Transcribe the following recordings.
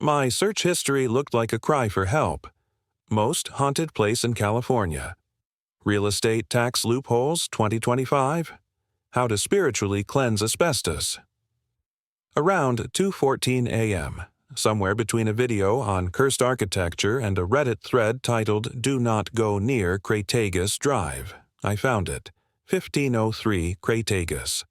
My search history looked like a cry for help. Most haunted place in California. Real estate tax loopholes 2025. How to spiritually cleanse asbestos. Around 2:14 a.m., somewhere between a video on cursed architecture and a Reddit thread titled "Do Not Go Near Crataegus Drive," I found it, 1503 Crataegus.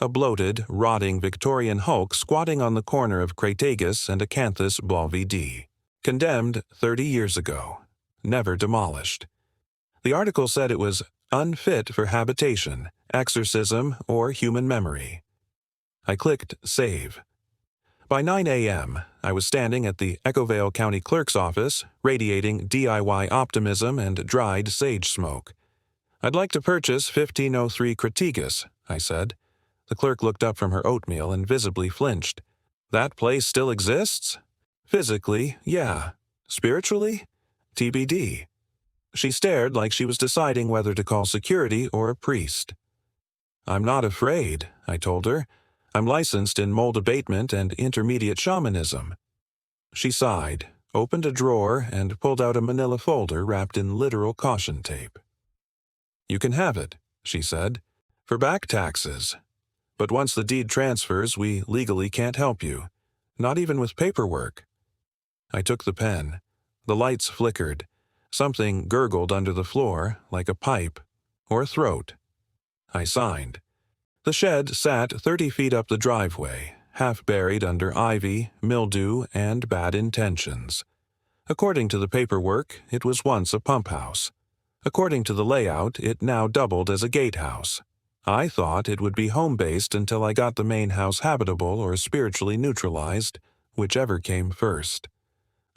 A bloated, rotting Victorian hulk squatting on the corner of Crataegus and Acanthus Balvenie. Condemned 30 years ago. Never demolished. The article said it was unfit for habitation, exorcism, or human memory. I clicked Save. By 9 a.m., I was standing at the Echovale County Clerk's office, radiating DIY optimism and dried sage smoke. "I'd like to purchase 1503 Crataegus," I said. The clerk looked up from her oatmeal and visibly flinched. "That place still exists?" "Physically, yeah. Spiritually? TBD." She stared like she was deciding whether to call security or a priest. "I'm not afraid," I told her. "I'm licensed in mold abatement and intermediate shamanism." She sighed, opened a drawer, and pulled out a manila folder wrapped in literal caution tape. "You can have it," she said, "for back taxes. But once the deed transfers, we legally can't help you. Not even with paperwork." I took the pen. The lights flickered. Something gurgled under the floor, like a pipe, or a throat. I signed. The shed sat 30 feet up the driveway, half buried under ivy, mildew, and bad intentions. According to the paperwork, it was once a pump house. According to the layout, it now doubled as a gatehouse. I thought it would be home-based until I got the main house habitable or spiritually neutralized, whichever came first.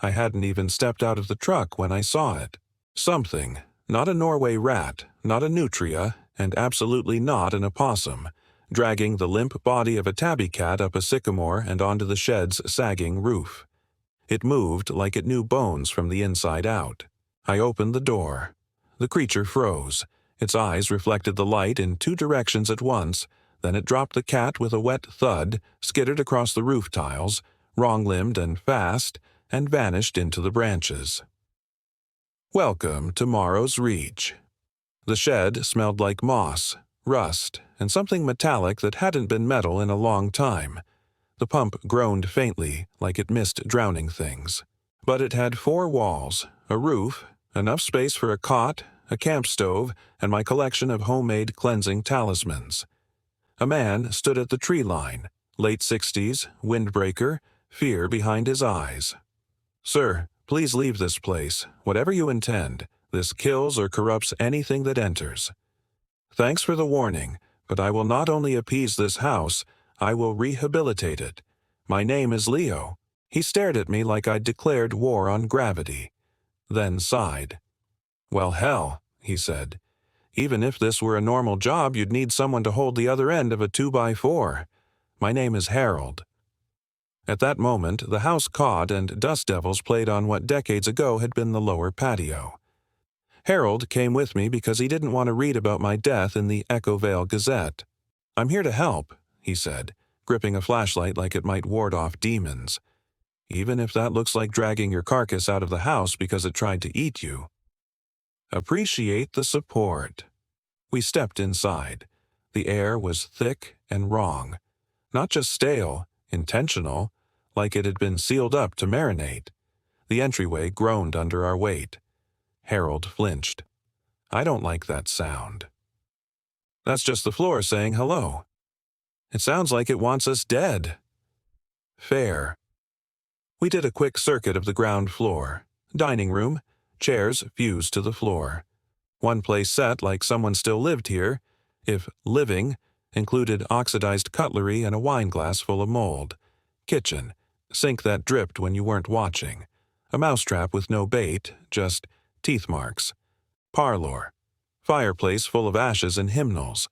I hadn't even stepped out of the truck when I saw it. Something, not a Norway rat, not a nutria, and absolutely not an opossum, dragging the limp body of a tabby cat up a sycamore and onto the shed's sagging roof. It moved like it knew bones from the inside out. I opened the door. The creature froze. Its eyes reflected the light in two directions at once, then it dropped the cat with a wet thud, skittered across the roof tiles, wrong-limbed and fast, and vanished into the branches. Welcome to Morrow's Reach. The shed smelled like moss, rust, and something metallic that hadn't been metal in a long time. The pump groaned faintly, like it missed drowning things. But it had 4 walls, a roof, enough space for a cot, a camp stove, and my collection of homemade cleansing talismans. A man stood at the tree line, late 60s, windbreaker, fear behind his eyes. "Sir, please leave this place, whatever you intend. This kills or corrupts anything that enters." "Thanks for the warning, but I will not only appease this house, I will rehabilitate it. My name is Leo." He stared at me like I'd declared war on gravity, then sighed. "Well, hell," he said. "Even if this were a normal job, you'd need someone to hold the other end of a 2x4. My name is Harold." At that moment, the house cawed and dust devils played on what decades ago had been the lower patio. Harold came with me because he didn't want to read about my death in the Echovale Gazette. "I'm here to help," he said, gripping a flashlight like it might ward off demons. "Even if that looks like dragging your carcass out of the house because it tried to eat you." Appreciate the support. We stepped inside. The air was thick and wrong. Not just stale, intentional, like it had been sealed up to marinate. The entryway groaned under our weight. Harold flinched. "I don't like that sound." "That's just the floor saying hello." "It sounds like it wants us dead." "Fair." We did a quick circuit of the ground floor. Dining room, chairs fused to the floor. One place set like someone still lived here, if living included oxidized cutlery and a wine glass full of mold. Kitchen, sink that dripped when you weren't watching. A mousetrap with no bait, just teeth marks. Parlor, fireplace full of ashes and hymnals.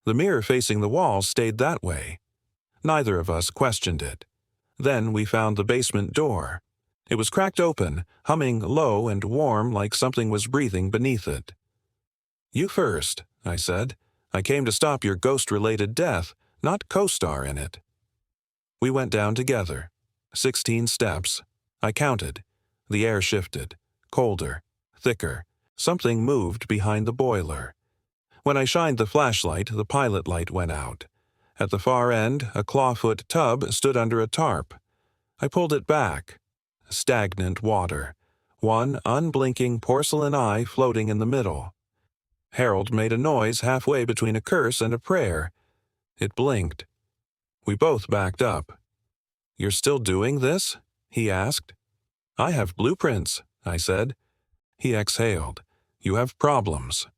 The mirror facing the wall stayed that way. Neither of us questioned it. Then we found the basement door. It was cracked open, humming low and warm like something was breathing beneath it. "You first," I said. "I came to stop your ghost-related death, not co-star in it." We went down together. 16 steps. I counted. The air shifted. Colder. Thicker. Something moved behind the boiler. When I shined the flashlight, the pilot light went out. At the far end, a clawfoot tub stood under a tarp. I pulled it back. Stagnant water. One unblinking porcelain eye floating in the middle. Harold made a noise halfway between a curse and a prayer. It blinked. We both backed up. "You're still doing this?" he asked. "I have blueprints," I said. He exhaled. "You have problems."